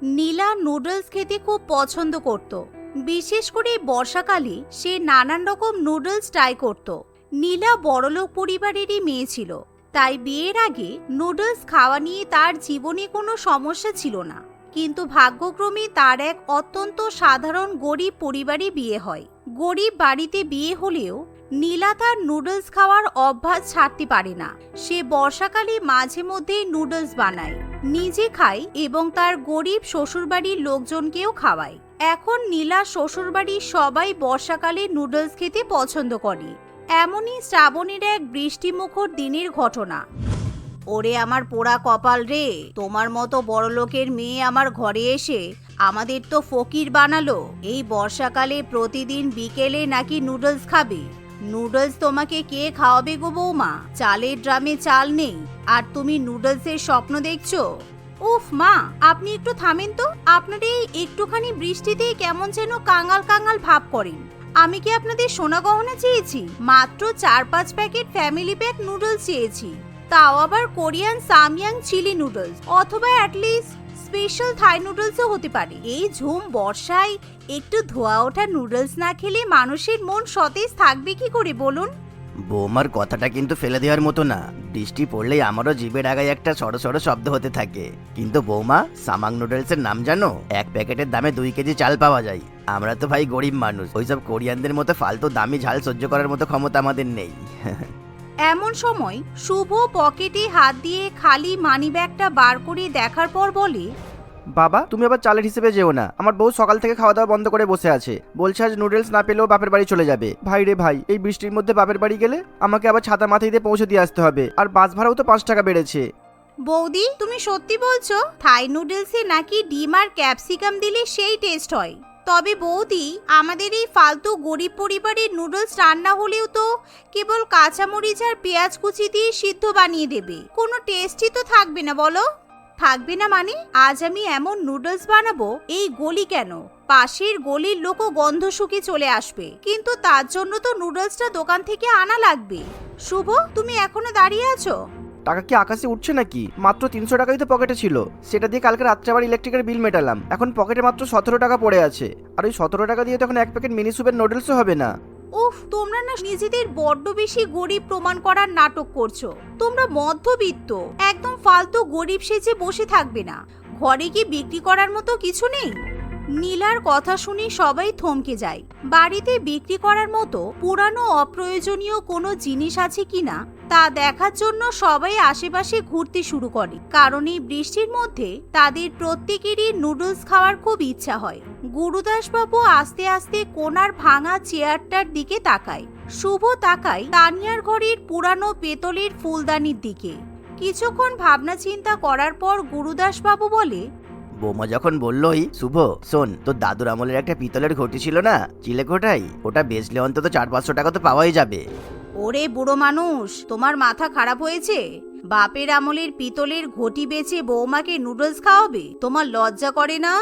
নীলা noodles খেতে খুব পছন্দ করত। বিশেষ করে বর্ষাকালে সে নানান রকম নুডলস ট্রাই করত। নীলা বড়লোক পরিবারেরই মেয়ে ছিল, তাই বিয়ের আগে নুডলস খাওয়া নিয়ে তার জীবনে কোনো সমস্যা ছিল না। কিন্তু ভাগ্যক্রমে তার এক অত্যন্ত সাধারণ গরিব পরিবারে বিয়ে হয়। গরিব বাড়িতে বিয়ে হলেও নীলা তার নুডলস খাওয়ার অভ্যাস ছাড়তে পারে না। সে বর্ষাকালে মাঝে মধ্যে নুডলস বানায়, নিজে খায় এবং তার গরিব শ্বশুরবাড়ির লোকজনকেও খাওয়ায়। এখন নীলা শ্বশুরবাড়ির সবাই বর্ষাকালে নুডলস খেতে পছন্দ করে। এমনই শ্রাবণের এক বৃষ্টিমুখর দিনের ঘটনা। ওরে আমার পোড়া কপাল রে, তোমার মতো বড়লোকের মেয়ে আমার ঘরে এসে আমাদের তো ফকির বানালো। এই বর্ষাকালে প্রতিদিন বিকেলে নাকি নুডলস খাবে। নুডলস তোমাকে কে খাওয়াবে গো বৌমা? চালের ড্রামে চাল নেই আর তুমি নুডলসের স্বপ্ন দেখছো? উফ মা, আপনি একটু থামেন তো। আপনার এই একটুখানি বৃষ্টিতেই কেমন যেন কাঙাল কাঙাল ভাব করেন। আমি কি আপনাদের সোনা গহনা চেয়েছি? মাত্র 4-5 প্যাকেট ফ্যামিলি প্যাক নুডলস চেয়েছি, তাও আবার কোরিয়ান সাময়াং চিলি নুডলস, অথবা অ্যাটলিস্ট স্পেশাল থাই নুডলসও হতে পারে। এই ঝুম বর্ষায় একটু ধোয়া ওঠা নুডলস না খেলে মানুষের মন সতেজ থাকবে কি করে বলুন? বৌমার কথাটা কিন্তু ফেলে দেওয়ার মতো না। বৃষ্টি পড়লেই আমারও জিভের আগায় একটা সরো সরো শব্দ হতে থাকে। কিন্তু বৌমা, সামাং নুডলসের নাম জানো? এক প্যাকেটের দামে 2 কেজি চাল পাওয়া যায়। আমরা তো ভাই গরিব মানুষ, ওইসব কোরিয়ানদের মতো ফালতু দামি ঝাল সহ্য করার মতো ক্ষমতা আমাদের নেই। এমন সময় শুভ পকেটে হাত দিয়ে খালি মানিব্যাগটা বার করে দেখার পর বলে, বাবা, তুমি আবার চালের হিসেবে যেও না। আমার বউ সকাল থেকে খাওয়া দাওয়া বন্ধ করে বসে আছে, বলছে আজ নুডলস না পেলেও বাপের বাড়ি চলে যাবে। ভাই রে ভাই, এই বৃষ্টির মধ্যে বাপের বাড়ি গেলে আমাকে আবার ছাতা মাথায় দিয়ে পৌঁছে দিয়ে আসতে হবে, আর বাস ভাড়াও তো 5 টাকা বেড়েছে। বৌদি তুমি সত্যি বলছো? থাই নুডলসে নাকি ডিম আর ক্যাপসিকাম দিলে সেই টেস্ট হয়। তবে বৌদি, আমাদের এই ফালতু গরিব পরিবারের নুডলস রান্না হলেও তো কেবল কাঁচামরিচ আর পেঁয়াজ কুচি দিয়ে সিদ্ধ বানিয়ে দেবে, কোনো টেস্টই তো থাকবে না বলো? থাকবে না মানে? আজ আমি এমন নুডলস বানাবো, এই গলি কেন পাশের গলির লোকও গন্ধ শুকে চলে আসবে। কিন্তু তার জন্য তো নুডলসটা দোকান থেকে আনা লাগবে। শুভ, তুমি এখনো দাঁড়িয়ে আছো? টাকা কি আকাশে উঠছে নাকি? মাত্র 300 টাকাই তো পকেটে ছিল, সেটা দিয়ে কালকে রাত্রে আবার ইলেকট্রিকের বিল মেটালাম। এখন পকেটে মাত্র 17 টাকা পড়ে আছে, আর ওই 17 টাকা দিয়ে তো এখন 1 প্যাকেট মিনি স্যুপের নুডলসও হবে না। উফ, তোমরা না নিজেদের বড্ড বেশি গরিব প্রমাণ করার নাটক করছো। তোমরা মধ্যবিত্ত, একদম ফালতু গরিব সেজে বসে থাকবে না। ঘরে কি বিক্রি করার মতো কিছু নেই? নীলার কথা শুনে সবাই থমকে যায়। বাড়িতে বিক্রি করার মতো পুরানো অপ্রয়োজনীয় কোনো জিনিস আছে কিনা তা দেখার জন্য সবাই আশেপাশে ঘুরতে শুরু করে, কারণ এই বৃষ্টির মধ্যে তাদের প্রত্যেকেরই নুডলস খাওয়ার খুব ইচ্ছা হয়। গুরুদাসবাবু আস্তে আস্তে কোনার ভাঙা চেয়ারটার দিকে তাকায়। শুভ তাকায় তানিয়ার ঘরের পুরানো পেতলের ফুলদানির দিকে। কিছুক্ষণ ভাবনা চিন্তা করার পর গুরুদাসবাবু বলে, বৌমা যখন বললোই, শুভ শোন, তোর দাদুর আমলের একটা পিতলের ঘটি ছিল না, চিলেকোঠাই, ওটা বেচলে অন্তত 400-500 টাকা তো পাওয়াই যাবে। ওরে বুড়ো মানুষ, তোমার মাথা খারাপ হয়েছে? বাপের আমলের পিতলের ঘটি বেচে বৌমাকে নুডলস খাওয়াবে? তোমার লজ্জা করে না?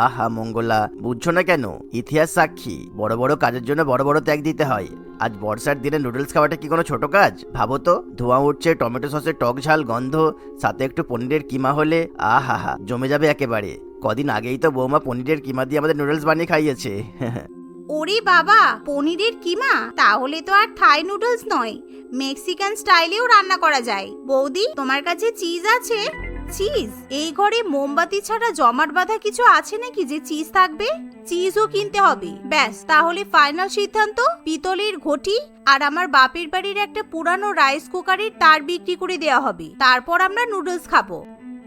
আহা মঙ্গলা, বুঝছো না কেন? ইতিহাস সাক্ষী, বড় বড় কাজের জন্য বড় বড় ত্যাগ দিতে হয়। আজ বর্ষার দিনে নুডলস খাওয়াটা কি কোনো ছোট কাজ? ভাবো তো, ধোঁয়া উঠছে, টমেটো সসের টক ঝাল গন্ধ, সাথে একটু পনিরের কিমা হলে আহা হা জমে যাবে একেবারে। কদিন আগেই তো বৌমা পনিরের কিমা দিয়ে আমাদের নুডলস বানিয়ে খাইয়েছে। ওরে বাবা, পনিরের কিমা? তাহলে তো আর থাই নুডলস নয়, মেক্সিকান স্টাইলেও রান্না করা যায়। বৌদি, তোমার কাছে চিজ আছে? চিজ? এই ঘরে মোমবাতি ছাড়া জমাট বাঁধা কিছু আছে নাকি যে চিজ থাকবে? চিজও কিনতে হবে। ব্যাস, তাহলে ফাইনাল সিদ্ধান্ত, পিতলের ঘটি আর আমার বাপের বাড়ির একটা পুরানো রাইস কুকারের তার বিক্রি করে দেওয়া হবে। তারপর আমরা নুডলস খাবো।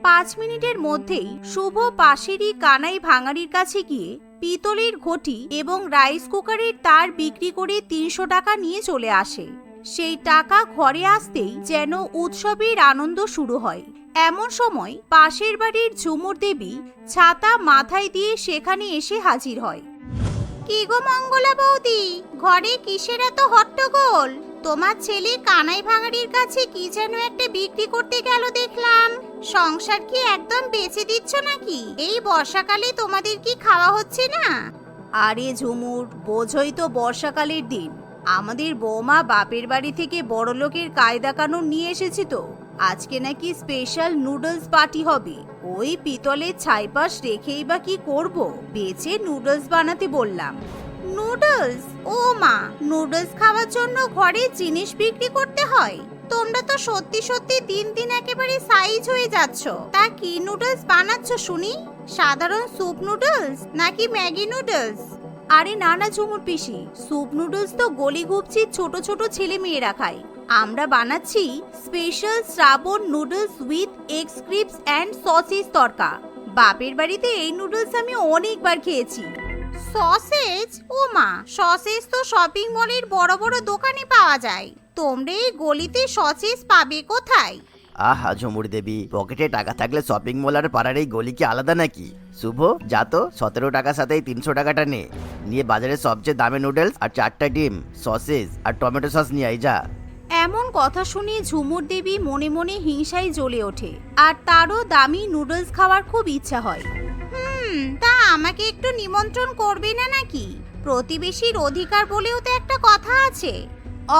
5 মিনিটের মধ্যেই শুভ পাশেরই কানাই ভাঙাড়ির কাছে গিয়ে পিতলের ঘটি এবং রাইস কুকারের তার বিক্রি করে 300 টাকা নিয়ে চলে আসে। সেই টাকা ঘরে আসতেই যেন উৎসবের আনন্দ শুরু হয়। এমন সময় পাশের বাড়ির ঝুমুর দেবী ছাতা মাথায় দিয়ে সেখানে এসে হাজির হয়। কি গো মঙ্গলা বৌদি, ঘরে কিসের এত হট্টগোল? তোমার ছেলে কানাই ভাঙাড়ির কাছে কি যেন একটা বিক্রি করতে গেল দেখলাম। সংসার কি একদম বেচে দিচ্ছ নাকি? এই বর্ষাকালে তোমাদের কি খাওয়া হচ্ছে না? আরে ঝুমুর, বোঝই তো বর্ষাকালের দিন। আমাদের বৌমা বাপের বাড়ি থেকে বড়লোকের কায়দা কানুন নিয়ে এসেছে তো। আজকে নাকি স্পেশাল নুডলস পার্টি হবে, ওই পিতলের ছাইপাশ রেখেই বা কি করব, বেচে নুডলস বানাতে বললাম। নুডলস? ও মা, নুডলস খাওয়ার জন্য ঘরে জিনিস বিক্রি করতে হয়? তোমরা তো সত্যি সত্যি দিন দিন একেবারে সাইজ হয়ে যাচ্ছ। তা কি নুডলস বানাচ্ছ শুনি? সাধারণ স্যুপ নুডলস নাকি ম্যাগি নুডলস? আরে না না ঝুমুর পিসি, স্যুপ নুডলস তো গলি গুপচির ছোট ছোট ছেলে মেয়েরা খায়। আমরা বানাচ্ছি special Shraban noodles with egg crisps and sausage tadka. বাপের বাড়িতে এই নুডলস আমি অনেকবার খেয়েছি। সসেজ? ও মা, সসেজ তো শপিং মলের বড় বড় দোকানে পাওয়া যায়। তোমরা এই গলিতে সসেজ পাবে কোথায়? আহা ঝুমুর দেবী, পকেটে টাকা থাকলে শপিং মল আর পাড়ার এই গলি কি আলাদা নাকি? শুভ, যা তো 17 টাকার সাথে এই 300 টাকাটা নিয়ে বাজারে সবচেয়ে দামি নুডলস আর 4টা ডিম, সসেজ আর টমেটো সস নিয়ে আয় যা। এমন কথা শুনে ঝুমুর দেবী মনে মনে হিংসায় জ্বলে ওঠে, আর তারও দামি নুডলস খাওয়ার খুব ইচ্ছা হয়। তা আমাকে একটু নিমন্ত্রণ করবে না নাকি? প্রতিবেশীর অধিকার বলেও তো একটা কথা আছে।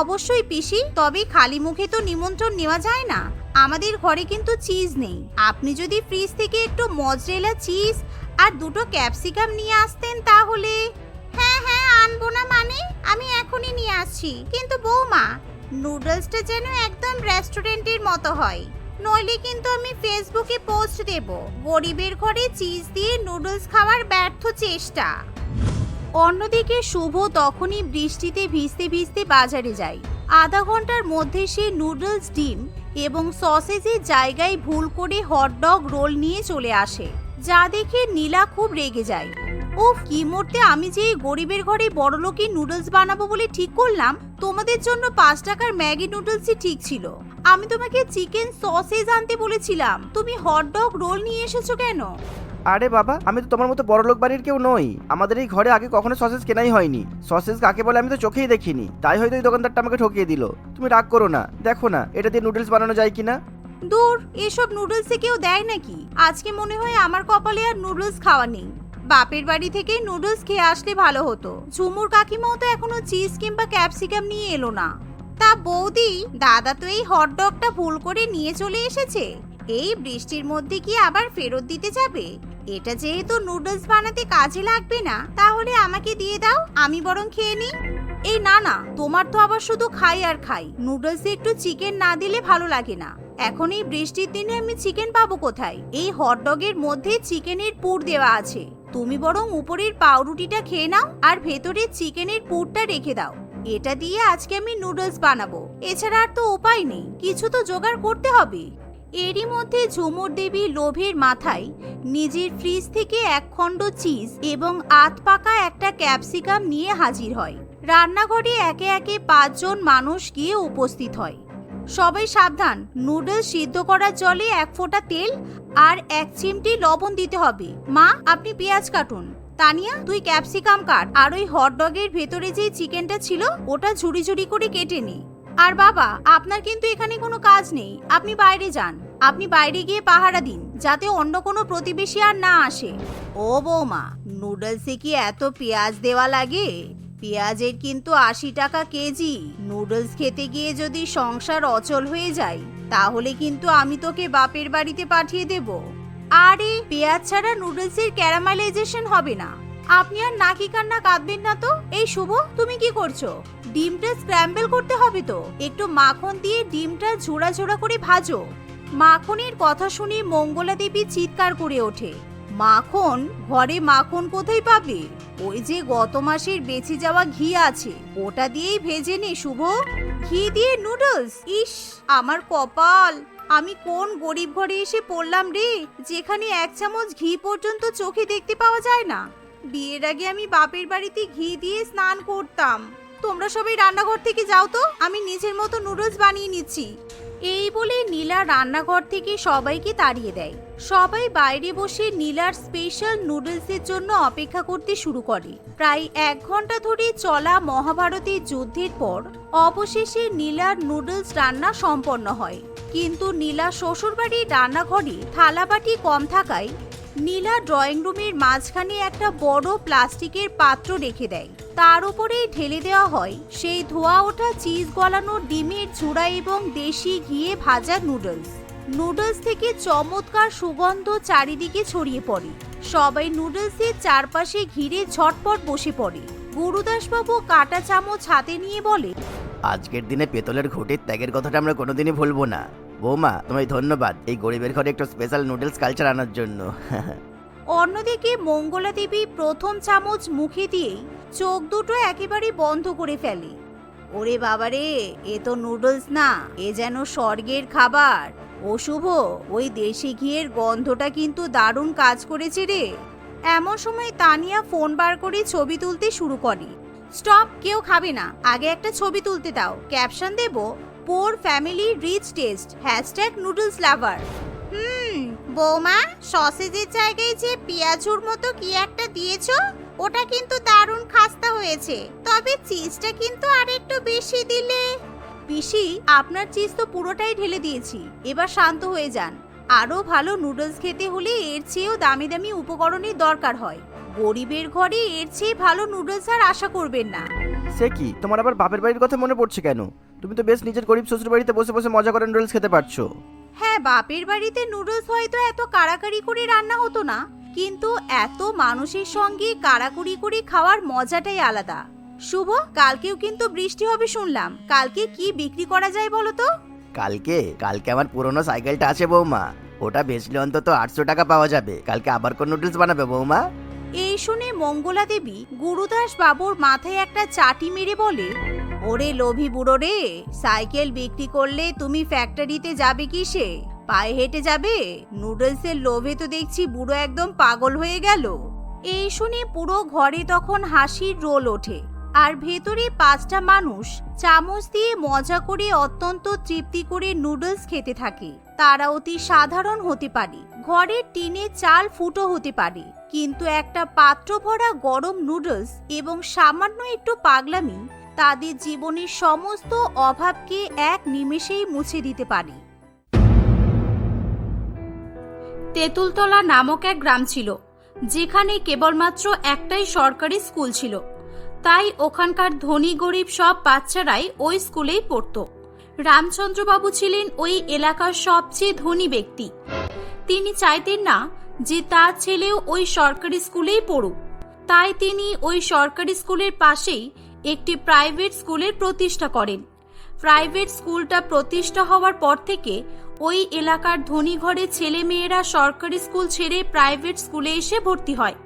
অবশ্যই পিসি, তবে খালি মুখে তো নিমন্ত্রণ নেওয়া যায় না। আমাদের ঘরে কিন্তু চিজ নেই। আপনি যদি ফ্রিজ থেকে একটু মজরেলা চিজ আর 2টো ক্যাপসিকাম নিয়ে আসতেন তাহলে। হ্যাঁ হ্যাঁ, আনবো না মানে? আমি এখনই নিয়ে আসছি। কিন্তু বৌমা, নুডলসটা যেন একদম রেস্টুরেন্টের মতো হয়, নইলে কিন্তু আমি ফেসবুকে পোস্ট দেব গরিবের ঘরে চিজ দিয়ে নুডলস খাওয়ার ব্যর্থ চেষ্টা। অন্যদিকে শুভ তখনই বৃষ্টিতে ভিজতে ভিজতে বাজারে যায়। আধা ঘন্টার মধ্যে সে নুডলস, ডিম এবং সসেজের জায়গায় ভুল করে হটডগ রোল নিয়ে চলে আসে, যা দেখে নীলা খুব রেগে যায়। উফ, কি মরতে, আমি যে গরিবের ঘরে বড়লোকের নুডলস বানাবো বলে ঠিক করলাম, তোমাদের জন্য 5 টাকার ম্যাগি নুডলসই ঠিক ছিল। আমি তোমাকে চিকেন সসেজ আনতে বলেছিলাম, তুমি হটডগ রোল নিয়ে এসেছো কেন? আরে বাবা, আমি তো তোমার মতো বড়লোক বাড়ির কেউ নই। আমাদের এই ঘরে আগে কখনো সসেজ কেনাই হয়নি। সসেজ কাকে বলে আমি তো চোখেই দেখিনি, তাই হয়তো এই দোকানদারটা আমাকে ঠকিয়ে দিল। তুমি রাগ করো না, দেখো না এটা দিয়ে নুডলস বানানো যায় কিনা। দূর, এসব নুডলসে কেউ দেয় নাকি? আজকে মনে হয় আমার কপালে আর নুডলস খাওয়া নেই। বাপের বাড়ি থেকে নুডলস খেয়ে আসলে ভালো হতো। ঝুমুর কাকিমাও তো এখনো চিজ কিংবা ক্যাপসিকাম নিয়ে এলো না। তা বৌদি, দাদা তো এই হটডগটা ভুল করে নিয়ে চলে এসেছে। এই বৃষ্টির মধ্যে কি আবার ফেরত দিতে যাবে? এটা যেহেতু নুডলস বানাতে কাজে লাগবে না, তাহলে আমাকে দিয়ে দাও, আমি বরং খেয়ে নিই। এই না না, তোমার তো আবার শুধু খাই আর খাই। নুডলসে একটু চিকেন না দিলে ভালো লাগে না। এখন এই বৃষ্টির দিনে আমি চিকেন পাবো কোথায়? এই হটডগের মধ্যে চিকেনের পুর দেওয়া আছে। তুমি বরং উপরের পাউরুটিটা খেয়ে নাও আর ভেতরে চিকেনের পুরটা রেখে দাও। এটা দিয়ে আজকে আমি নুডলস বানাবো। এছাড়া আর তো উপায় নেই, কিছু তো জোগাড় করতে হবে। এরই মধ্যে ঝুমুর দেবী লোভের মাথায় নিজের ফ্রিজ থেকে 1 খণ্ড চিজ এবং আধ পাকা একটা ক্যাপসিকাম নিয়ে হাজির হয়। রান্নাঘরে একে একে 5 জন মানুষ গিয়ে উপস্থিত হয়। সবাই সাবধান, নুডলস সিদ্ধ করার জলে 1 ফোঁটা তেল আর 1 চিমটি লবণ দিতে হবে। মা, আপনি পেঁয়াজ কাটুন। তানিয়া, তুই ক্যাপসিকাম কাট, আর ওই হটডগের ভেতরে যে চিকেনটা ছিল ওটা ঝুড়ি ঝুড়ি করে কেটে নে। আর বাবা, আপনার কিন্তু এখানে কোনো কাজ নেই, আপনি বাইরে যান। আপনি বাইরে গিয়ে পাহারা দিন, যাতে অন্য কোনো প্রতিবেশী আর না আসে। ও বৌমা, নুডলসে কি এত পেঁয়াজ দেওয়া লাগে? পেঁয়াজের কিন্তু 80 টাকা কেজি। নুডলস খেতে গিয়ে যদি সংসার অচল হয়ে যায়, তাহলে কিন্তু আমি তোকে বাপের বাড়িতে পাঠিয়ে দেব। আরে, পেঁয়াজ ছাড়া নুডলসের ক্যারামেলাইজেশন হবে না। আপনি আর নাকি কান্না কাঁদবেন না তো। এই শুভ, তুমি কি করছো? ডিমটা স্ক্র্যাম্বল করতে হবে তো। একটু মাখন দিয়ে ডিমটা ঝোড়া ঝোড়া করে ভাজো। মাখনের কথা শুনে মঙ্গলা দেবী চিৎকার করে ওঠে, মাখন? ঘরে মাখন কোথায় পাবে? ওই যে গত মাসের বেঁচে যাওয়া ঘি আছে, ওটা দিয়েই ভেজে নে শুভ। ঘি দিয়ে নুডলস? ইস, আমার কপাল! আমি কোন গরিব ঘরে এসে পড়লাম রে, যেখানে 1 চামচ ঘি পর্যন্ত চোখে দেখতে পাওয়া যায় না। বিয়ের আগে আমি বাপের বাড়িতে ঘি দিয়ে স্নান করতাম। তোমরা সবাই রান্নাঘর থেকে যাও তো, আমি নিজের মতো নুডলস বানিয়ে নিচ্ছি। এই বলে নীলা রান্নাঘর থেকে সবাইকে তাড়িয়ে দেয়। সবাই বাইরে বসে নীলার স্পেশাল নুডলসের জন্য অপেক্ষা করতে শুরু করে। প্রায় 1 ঘন্টা ধরে চলা মহাভারতের যুদ্ধের পর অবশেষে নীলার নুডলস রান্না সম্পন্ন হয়। কিন্তু নীলা শ্বশুরবাড়ির রান্নাঘরে থালাবাটি কম থাকায় নীলা ড্রয়িং রুমের মাঝখানে একটা বড় প্লাস্টিকের পাত্র রেখে দেয়। তার উপরেই ঢেলে দেওয়া হয় সেই ধোয়া ওঠা চিজ গলানো ডিমের ঝুড়া এবং দেশি ঘিয়ে ভাজা নুডলস। নুডলস থেকে চমৎকার সুগন্ধ চারিদিকে ছড়িয়ে পড়ে। সবাই নুডলসের চারপাশে ঘিরে ঝটপট বসে পড়ে। গুরুদাসবাবু কাঁটা চামচ হাতে নিয়ে বলে, আজকের দিনে পেতলের ঘটির ত্যাগের কথাটা আমরা কোনোদিনই ভুলবো না। বৌমা, তোমায় ধন্যবাদ এই গরিবের ঘরে একটু স্পেশাল নুডলস কালচার আনার জন্য। অন্যদিকে মঙ্গলা দেবী প্রথম চামচ মুখে দিয়েই চোখ দুটো একেবারে বন্ধ করে ফেলে। ওরে বাবারে, এ তো নুডলস না, এ যেন স্বর্গের খাবার। ও শুভ, ওই দেশি ঘিয়ের গন্ধটা কিন্তু দারুণ কাজ করেছে রে। এমন সময় তানিয়া ফোন বার করে ছবি তুলতে শুরু করে। স্টপ, কেউ খাবে না, আগে একটা ছবি তুলতে দাও। ক্যাপশন দেব, poor family rich taste, #noodles lover. বৌমা, সসেজের জায়গায় যে পেঁয়াজুর মতো কি একটা দিয়েছো, ওটা কিন্তু দারুণ খাস্তা হয়েছে, তবে চিজটা কিন্তু আরেকটু বেশি দিলে। পিসি, আপনার চিজ তো পুরোটাই ঢেলে দিয়েছি, এবার শান্ত হয়ে যান। আরো ভালো নুডলস খেতে হলে এর চেয়েও দামি দামি উপকরণের দরকার হয়। গরিবের ঘরে এর চেয়ে ভালো নুডলস আর আশা করবেন না। সে কি, তোমার আবার বাপের বাড়ির কথা মনে পড়ছে কেন? তুমি তো বেশ নিজের গরিব শ্বশুর বাড়িতে বসে বসে মজা করে নুডলস খেতে পারছো। হ্যাঁ, বাপের বাড়িতে নুডলস হয়তো এত কাড়াকাড়ি করে রান্না হতো না, কিন্তু এত মানুষের সঙ্গে কাড়াকুড়ি করে খাওয়ার মজাটাই আলাদা। শুভ, কালকেও কিন্তু বৃষ্টি হবে শুনলাম, কালকে কি বিক্রি করা যায় বলো তো? কালকে আমার পুরনো সাইকেলটা আছে বৌমা, ওটা বেচলে অন্তত 800 টাকা পাওয়া যাবে। কালকে আবার কোন নুডলস বানাবে বৌমা? এই শুনে মঙ্গলা দেবী গুরুদাস বাবুর মাথায় একটা চাটি মেরে বলে, ওরে লোভী বুড়ো রে, সাইকেল বিক্রি করলে তুমি ফ্যাক্টরিতে যাবে কিসে? পায়ে হেঁটে যাবে? নুডলসের লোভে তো দেখছি বুড়ো একদম পাগল হয়ে গেল। এই শুনে পুরো ঘরে তখন হাসির রোল ওঠে, আর ভেতরে 5টা মানুষ চামচ দিয়ে মজা করে অত্যন্ত তৃপ্তি করে নুডলস খেতে থাকে। তারা অতি সাধারণ হতে পারে, ঘরের টিনে চাল ফুটো হতে পারে, কিন্তু একটা পাত্র ভরা গরম নুডলস এবং সামান্য একটু পাগলামি তাদের জীবনের সমস্ত অভাবকে এক নিমেষেই মুছে দিতে পারে। তেঁতুলতলা নামক এক গ্রাম ছিল, যেখানে কেবলমাত্র একটাই সরকারি স্কুল ছিল। তাই ওখানকার ধনী গরিব সব বাচ্চারাই ওই স্কুলেই পড়তো। রামচন্দ্রবাবু ছিলেন ওই এলাকার সবচেয়ে ধনী ব্যক্তি। তিনি চাইতেন না যে তার ছেলেও ওই সরকারি স্কুলেই পড়ুক, তাই তিনি ওই সরকারি স্কুলের পাশেই একটি প্রাইভেট স্কুলের প্রতিষ্ঠা করেন। প্রাইভেট স্কুলটা প্রতিষ্ঠা হওয়ার পর থেকে ওই এলাকার ধনী ঘরের ছেলে মেয়েরা সরকারি স্কুল ছেড়ে প্রাইভেট স্কুলে এসে ভর্তি হয়।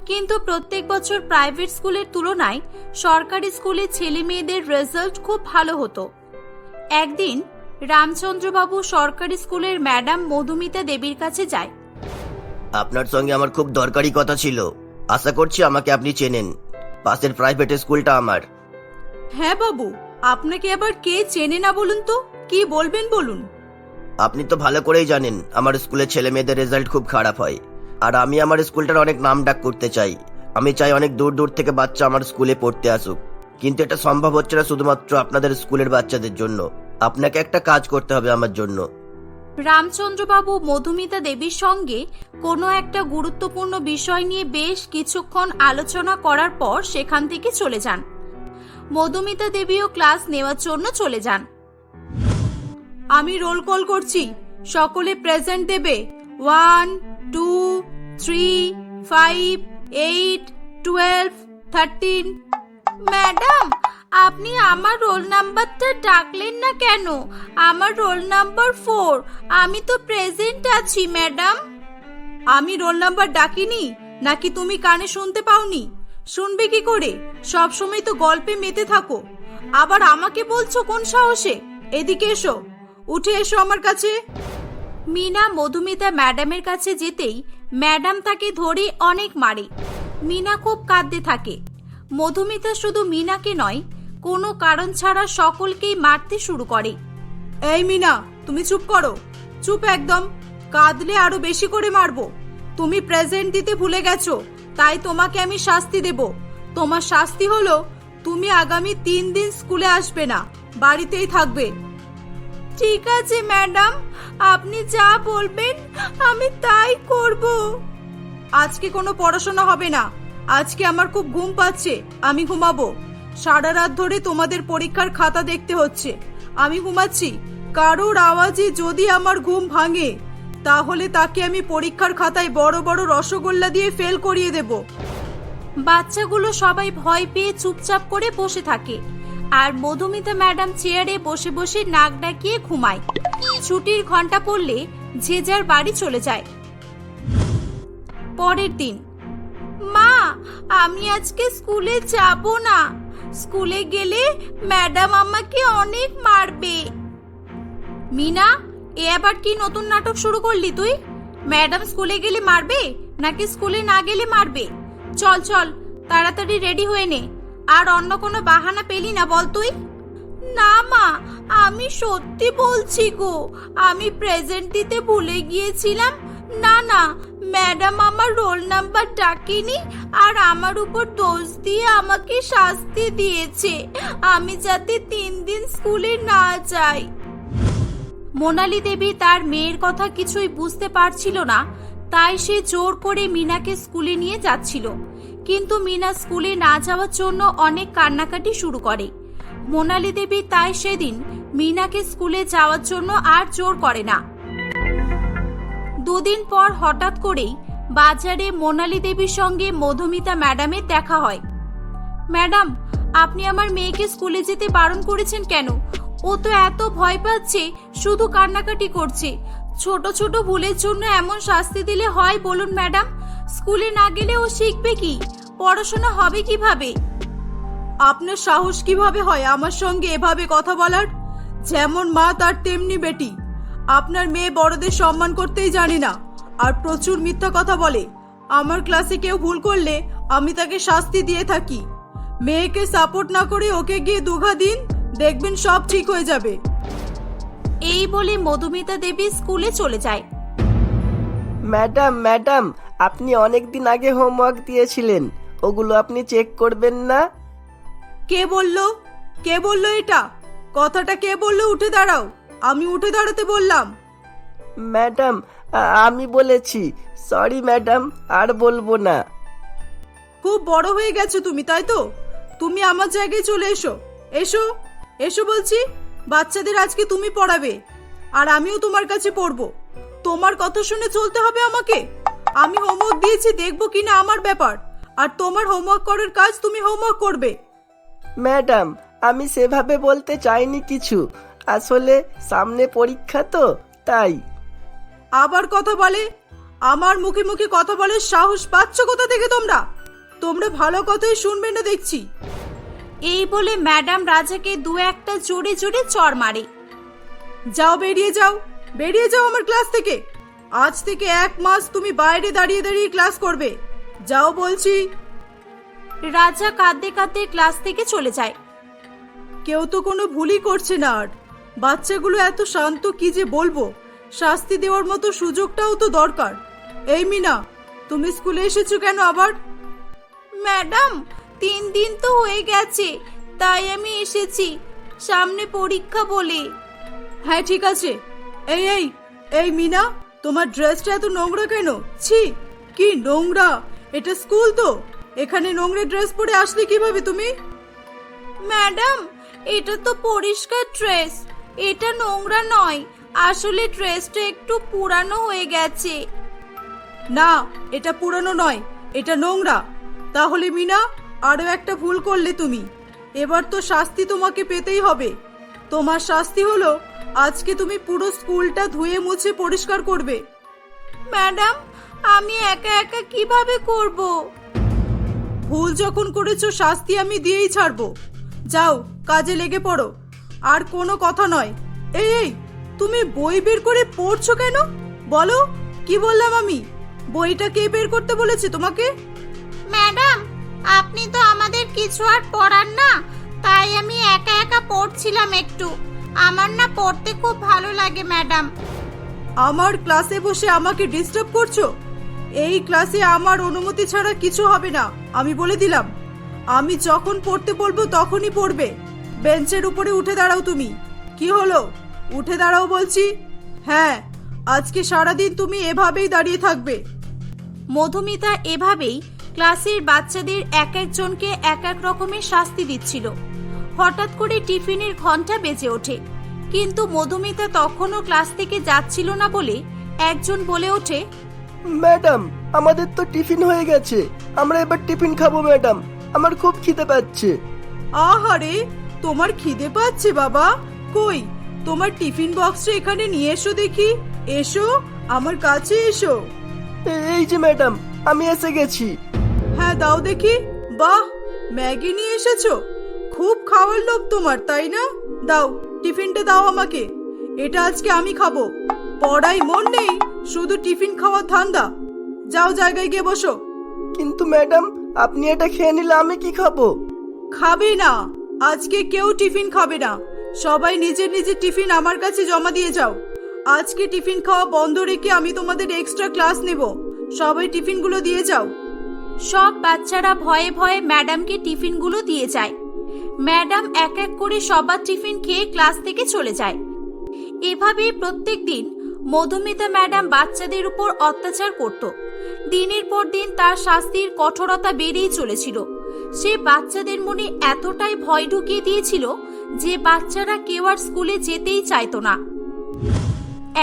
কিন্তু প্রত্যেক বছর প্রাইভেট স্কুলের তুলনায় সরকারি স্কুলে ছেলে মেয়েদের রেজাল্ট খুব ভালো হতো। একদিন রামচন্দ্রবাবু সরকারি স্কুলের ম্যাডাম মধুমিতা দেবীর কাছে যায়। আপনার সঙ্গে আমার খুব দরকারি কথা ছিল, আশা করছি আমাকে আপনি চেনেন। পাশের প্রাইভেট স্কুলটা আমার। হ্যাঁ বাবু, আপনাকে আবার কে চেনে না বলুন তো, কি বলবেন বলুন। আপনি তো ভালো করেই জানেন আমার স্কুলের ছেলে মেয়েদের রেজাল্ট খুব খারাপ হয়, আর আমি আমার স্কুলটার অনেক নাম ডাক করতে চাই। আমি চাই অনেক দূর দূর থেকে বাচ্চা আমার স্কুলে পড়তে আসুক, কিন্তু এটা সম্ভব হচ্ছে না শুধুমাত্র আপনাদের স্কুলের বাচ্চাদের জন্য। আপনাকে একটা কাজ করতে হবে আমার জন্য। রামচন্দ্রবাবু মধুমিতা দেবীর সঙ্গে কোনো একটা গুরুত্বপূর্ণ বিষয় নিয়ে বেশ কিছুক্ষণ আলোচনা করার পর সেখান থেকে চলে যান। মধুমিতা দেবীও ক্লাস নেওয়ার জন্য চলে যান। আমি রোল কল করছি, সকলে প্রেজেন্ট দেবে। 1, 2, 3, 5, 8, 12, 13। ম্যাডাম, আপনি আমার রোল নাম্বারটা ডাকলেন না কেন? আমার রোল নাম্বার 4, আমি তো প্রেজেন্ট আছি ম্যাডাম। আমি রোল নাম্বার ডাকিনি নাকি তুমি কানে শুনতে পাওনি? শুনবে কি করে? সব সময় তো গল্পে মেতে থাকো, আবার আমাকে বলছো কোন সাহসে? এদিকে এসো, উঠে এসো আমার কাছে। মিনা মধুমিতা ম্যাডামের কাছে যেতেই ম্যাডাম তাকে ধরে অনেক মারে। মিনা খুব কাঁদতে থাকে। মধুমিতা শুধু মিনাকে নয়, কোনো কারণ ছাড়া সকলকেই মারতে শুরু করে। এই মিনা, তুমি চুপ করো, চুপ একদম। কাঁদলে আরো বেশি করে মারবো। তুমি প্রেজেন্ট দিতে ভুলে গেছো, তাই তোমাকে আমি শাস্তি দেব। তোমার শাস্তি হলো তুমি আগামী 3 দিন স্কুলে আসবে না, বাড়িতেই থাকবে। ঠিক আছে ম্যাডাম, আপনি যা বলবেন আমি তাই করব। আজকে কোনো পড়াশোনা হবে না, আজকে আমার খুব ঘুম পাচ্ছে, আমি ঘুমাবো। সারা রাত ধরে তোমাদের পরীক্ষার খাতা দেখতে হচ্ছে, আমি ঘুমাচ্ছি। কারোর আওয়াজে যদি আমার ঘুম ভাঙে তাহলে তাকে আমি পরীক্ষার খাতায় বড় বড় রসগোল্লা দিয়ে ফেল করিয়ে দেব। বাচ্চাগুলো সবাই ভয় পেয়ে চুপচাপ করে বসে থাকে আর মধুমিতা ম্যাডাম চেয়ারে বসে বসে নাক ডাকিয়ে ঘুমায়। ছুটির ঘন্টা পড়লে যে যার বাড়ি চলে যায়। পরের দিন, মা আমি আজকে স্কুলে যাব না, স্কুলে গেলে ম্যাডাম আমাকে অনেক মারবে। মিনা, এ আবার কি নতুন নাটক শুরু করলি তুই? ম্যাডাম স্কুলে গেলে মারবে নাকি স্কুলে না গেলে মারবে? চল চল তাড়াতাড়ি রেডি হয়ে নে, আর অন্য কোনো বাহানা পেলি না বল তুই। না মা, আমি সত্যি বলছি গো, আমি প্রেজেন্ট দিতে ভুলে গিয়েছিলাম। না না, ম্যাডাম আমার রোল নাম্বার ডাকেনি আর আমার উপর দোষ দিয়ে আমাকে শাস্তি দিয়েছে, আমি যাতে 3 দিন স্কুলে না যাই। মোনালি দেবী তার মেয়ের কথা কিছুই বুঝতে পারছিল না, তাই সে জোর করে মিনাকে স্কুলে নিয়ে যাচ্ছিল। কিন্তু মিনা স্কুলে না যাওয়ার জন্য অনেক কান্নাকাটি শুরু করে। মোনালি দেবী তাই সেদিন মিনাকে স্কুলে যাওয়ার জন্য আর জোর করে না। 2 দিন পর হঠাৎ করেই বাজারে মোনালি দেবীর সঙ্গে মধুমিতা ম্যাডামের দেখা হয়। ম্যাডাম, আপনি আমার মেয়েকে স্কুলে যেতে বারণ করেছেন কেন? ও তো এত ভয় পাচ্ছে, শুধু কান্নাকাটি করছে। ছোট ছোট ভুলের জন্য এমন শাস্তি দিলে হয় বলুন ম্যাডাম? স্কুলে না গেলে ও শিখবে কি, পড়াশোনা হবে কিভাবে? আপনার সাহস কিভাবে হয় আমার সঙ্গে এভাবে কথা বলার? যেমন মা তার তেমনি বেটি। আপনার মেয়ে বড়দের সম্মান করতেই জানে না আর প্রচুর মিথ্যা কথা বলে। আমার ক্লাসে কেউ ভুল করলে আমি তাকে শাস্তি দিয়ে থাকি। মেয়েকে সাপোর্ট না করে ওকে গিয়ে দুঘা দিন, দেখবেন সব ঠিক হয়ে যাবে। এই বলে মধুমিতা দেবী স্কুলে চলে যায়। ম্যাডাম ম্যাডাম, আপনি অনেক দিন আগে হোমওয়ার্ক দিয়েছিলেন, ওগুলো আপনি চেক করবেন না? কে বললো? কে বললো এটা? কথাটা কে বললো? উঠে দাঁড়াও। আমি উঠে দাঁড়াতে বললাম। ম্যাডাম, আমি বলেছি। সরি ম্যাডাম, আর বলবো না। খুব বড় হয়ে গেছো তুমি, তাই তো? তুমি আমার জায়গায় চলে এসো। এসো এসো বলছি। বাচ্চাদের আজকে তুমি পড়াবে আর আমিও তোমার কাছে পড়বো। তোমার কথা শুনে চলতে হবে আমাকে। আমি হোমওয়ার্ক দিয়েছি, দেখবো কিনা আমার ব্যাপার। আর তোমার হোমওয়ার্ক করার কাজ তুমি হোমওয়ার্ক করবে। ম্যাডাম, আমি সেভাবে বলতে চাইনি কিছু, আসলে সামনে পরীক্ষা তো তাই। আবার কথা বলে? আমার মুখে মুখে কথা বলে সাহস পাচ্ছ কোথা থেকে তোমরা? তোমরা ভালো কথাই শুনবে না দেখছি। এই বলে ম্যাডাম রাজাকে 2-1টা জোরে জোরে চড় মারে। যাও, বেরিয়ে যাও, বেরিয়ে যাও আমার ক্লাস থেকে। আজ থেকে 1 মাস তুমি বাইরে দাঁড়িয়ে দাঁড়িয়ে ক্লাস করবে। যাও বলছি। রাজা কাঁদতে কাঁদতে ক্লাস থেকে চলে যায়। কেউ তো কোনো ভুলই করছে না আর। বাচ্চাগুলো এত শান্ত, কি যে বলবো। শাস্তি দেওয়ার মতো সুযোগটাও তো দরকার। এই মিনা, তুমি স্কুলে এসেছো কেন আবার? ম্যাডাম, 3 দিন তো হয়ে গেছে, তাই আমি এসেছি, সামনে পরীক্ষা বলে। হ্যাঁ ঠিক আছে। এই এই এই মিনা, তোমার ড্রেসটা এত নোংরা কেন? ছি, কি নোংরা! এটা স্কুল তো, এখানে নোংরা ড্রেস পরে আসলে কিভাবে তুমি? ম্যাডাম, এটা তো পরিষ্কার ড্রেস, এটা নোংরা নয়। আসলে ড্রেসটা একটু পুরানো হয়ে গেছে। না, এটা পুরানো নয়, এটা নোংরা। তাহলে মিনা, আরো একটা ভুল করলে তুমি। এবার তো শাস্তি তোমাকে পেতেই হবে। তোমার শাস্তি হলো আজকে তুমি পুরো স্কুলটা ধুয়ে মুছে পরিষ্কার করবে। ম্যাডাম, আমি একা একা কিভাবে করব? ভুল যখন করেছো শাস্তি আমি দিয়েই ছাড়বো। যাও, কাজে লেগে পড়ো। আর কোনো কথা নয়। এই এই, তুমি বই বের করে পড়ছো কেন? বলো, কি বললাম আমি? বইটা কে বের করতে বলেছে তোমাকে? ম্যাডাম, আপনি তো আমাদের কিছু আর পড়ান না, তাই আমি একা একা পড়ছিলাম একটু। আমার না পড়তে খুব ভালো লাগে ম্যাডাম। আমার ক্লাসে বসে আমাকে ডিস্টার্ব করছো? এই ক্লাসে আমার অনুমতি ছাড়া কিছু হবে না, আমি বলে দিলাম। আমি যখন পড়তে বলবো তখনই পড়বে। বেঞ্চের উপরে উঠে দাঁড়াও তুমি। কি হলো? উঠে দাঁড়াও বলছি। হ্যাঁ, আজকে সারাদিন তুমি এভাবেই দাঁড়িয়ে থাকবে। মধুমিতা এভাবেই ক্লাসের বাচ্চাদের এক একজনকে এক এক রকমের শাস্তি দিচ্ছিল। হঠাৎ করে টিফিনের ঘন্টা বেজে ওঠে। কিন্তু মধুমিতা তখনও ক্লাস থেকে যাচ্ছিল না বলে একজন বলে ওঠে, ম্যাডাম আমাদের তো টিফিন হয়ে গেছে, আমরা এবার টিফিন খাবো ম্যাডাম, আমার খুব খিদে পাচ্ছে। আহারে, তোমার খিদে পাচ্ছে বাবা? কই, তোমার টিফিন বক্সটা এখানে নিয়ে এসো দেখি। এসো, আমার কাছে এসো। এই যে ম্যাডাম, আমি এসে গেছি। হ্যাঁ দাও দেখি। বাহ, ম্যাগি নিয়ে এসেছো। খুব খাওয়ার লোভ তোমার, তাই না? দাও, টিফিনটা দাও আমাকে। এটা আজকে আমি খাবো। পড়াই মন নেই, শুধু টিফিন খাওয়ার ধান্দা। যাও জায়গায় গিয়ে বসো। কিন্তু ম্যাডাম, আপনি এটা খেয়ে নিলে আমি কি খাবো? খাবে না, আজকে কেউ টিফিন খাবে না। সবাই নিজের নিজের টিফিন আমার কাছে জমা দিয়ে যাও। আজকে টিফিন খাওয়া বন্ধ রেখে আমি তোমাদের এক্সট্রা ক্লাস নেব। সবাই টিফিনগুলো দিয়ে যাও। সব বাচ্চারা ভয়ে ভয়ে ম্যাডামকে টিফিনগুলো দিয়ে যায়। ম্যাডাম এক এক করে সবার টিফিন খেয়ে ক্লাস থেকে চলে যায়। এভাবেই প্রত্যেক দিন মধুমিতা ম্যাডাম বাচ্চাদের উপর অত্যাচার করত। দিনের পর দিন তার শাস্তির কঠোরতা বেড়েই চলেছিল। সে বাচ্চাদের মনে এতটাই ভয় ঢুকিয়ে দিয়েছিল যে বাচ্চারা কেউ আর স্কুলে যেতেই চাইতো না।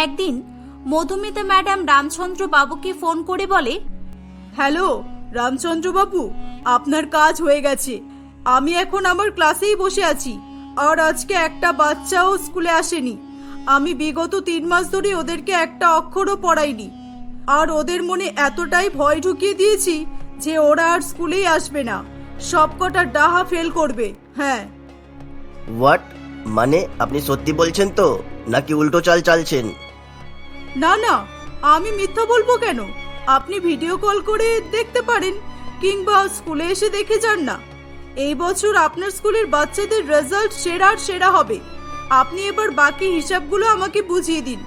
একদিন মধুমিতা ম্যাডাম রামচন্দ্র বাবুকে ফোন করে বলে, হ্যালো রামচন্দ্র বাবু, আপনার কাজ হয়ে গেছে। আমি এখন আমার ক্লাসেই বসে আছি। আর আজকে একটা বাচ্চাও স্কুলে আসেনি। আমি বিগত 3 মাস ধরে ওদেরকে একটা অক্ষরও পড়াইনি। আর ওদের মনে এতটাই ভয় ঢুকিয়ে দিয়েছি যে ওরা আর স্কুলেই আসবে না। সবকটা ডাহা ফেল করবে। হ্যাঁ। হোয়াট? মানে আপনি সত্যি বলছেন তো, নাকি উল্টো চাল চালছেন? না না, আমি মিথ্যা বলবো কেন? আপনি ভিডিও কল করে দেখতে পারেন, কিংবা স্কুলে এসে দেখে যান না। এই বছর আপনার স্কুলের বাচ্চাদের রেজাল্ট সেরার সেরা হবে। আপনি এবার বাকি হিসাবগুলো আমাকে বুঝিয়ে দিন।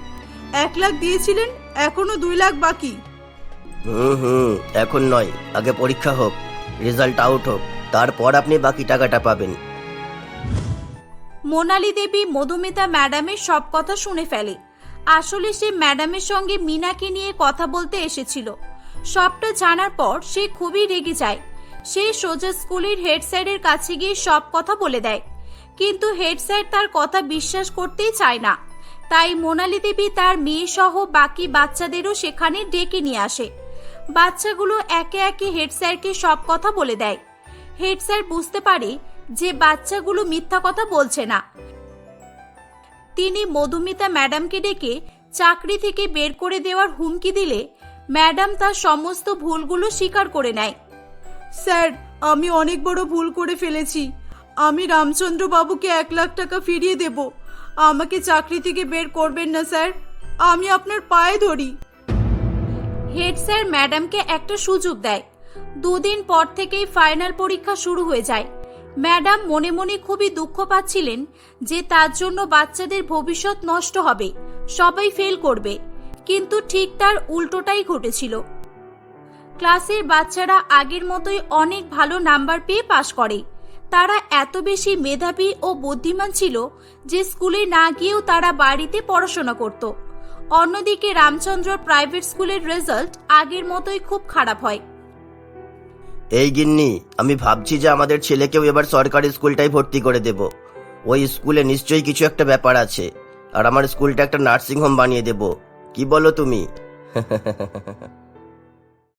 1 লাখ দিয়েছিলেন, এখনো 2 লাখ বাকি। এখন নয়, আগে পরীক্ষা হোক, রেজাল্ট আউট হোক, তারপর আপনি বাকি টাকাটা পাবেন। মোনালি দেবী মধুমিতা ম্যাডামের সব কথা শুনে ফেলে। আসলে সে ম্যাডামের সঙ্গে মিনাকে নিয়ে কথা বলতে এসেছিল। সবটা জানার পর সে খুবই রেগে যায়। সে সোজা স্কুলের হেড স্যারের কাছে গিয়ে সব কথা বলে দেয়। কিন্তু হেড স্যার তার কথা বিশ্বাস করতেই চায় না। তাই মোনালি দেবী তার মেয়ে সহ বাকি বাচ্চাদেরও সেখানে ডেকে নিয়ে আসে। বাচ্চাগুলো একে একে হেড স্যারকে সব কথা বলে দেয়। হেড স্যার বুঝতে পারে যে বাচ্চাগুলো মিথ্যা কথা বলছে না। তিনি মধুমিতা ম্যাডামকে ডেকে চাকরি থেকে বের করে দেওয়ার হুমকি দিলে ম্যাডাম তার সমস্ত ভুলগুলো স্বীকার করে নেয়। স্যার, আমি অনেক বড় ভুল করে ফেলেছি। আমি রামচন্দ্র বাবুকে 1 লাখ টাকা ফিরিয়ে দেব। আমাকে চাকরি থেকে বের করবেন না স্যার, আমি আপনার পায়ে ধরি। হেড স্যার ম্যাডামকে একটা সুযোগ দেয়। 2 দিন পর থেকেই ফাইনাল পরীক্ষা শুরু হয়ে যায়। ম্যাডাম মনে মনে খুবই দুঃখ পাচ্ছিলেন যে তার জন্য বাচ্চাদের ভবিষ্যৎ নষ্ট হবে, সবাই ফেল করবে। কিন্তু ঠিক তার উল্টোটাই ঘটেছিল। ক্লাসের বাচ্চারা আগের মতোই অনেক ভালো নাম্বার পেয়ে পাশ করে। তারা এত বেশি মেধাবী ও বুদ্ধিমান ছিল যে স্কুলে না গিয়েও তারা বাড়িতে পড়াশোনা করত। অন্যদিকে রামচন্দ্র প্রাইভেট স্কুলের রেজাল্ট আগের মতোই খুব খারাপ হয়। এই গিন্নি, আমি ভাবছি যে আমাদের ছেলেকেও এবার সরকারি স্কুলটাই ভর্তি করে দেব। ওই স্কুলে নিশ্চয়ই কিছু একটা ব্যাপার আছে, আর আমার স্কুলটা একটা নার্সিং হোম বানিয়ে দেব। কি বলো তুমি?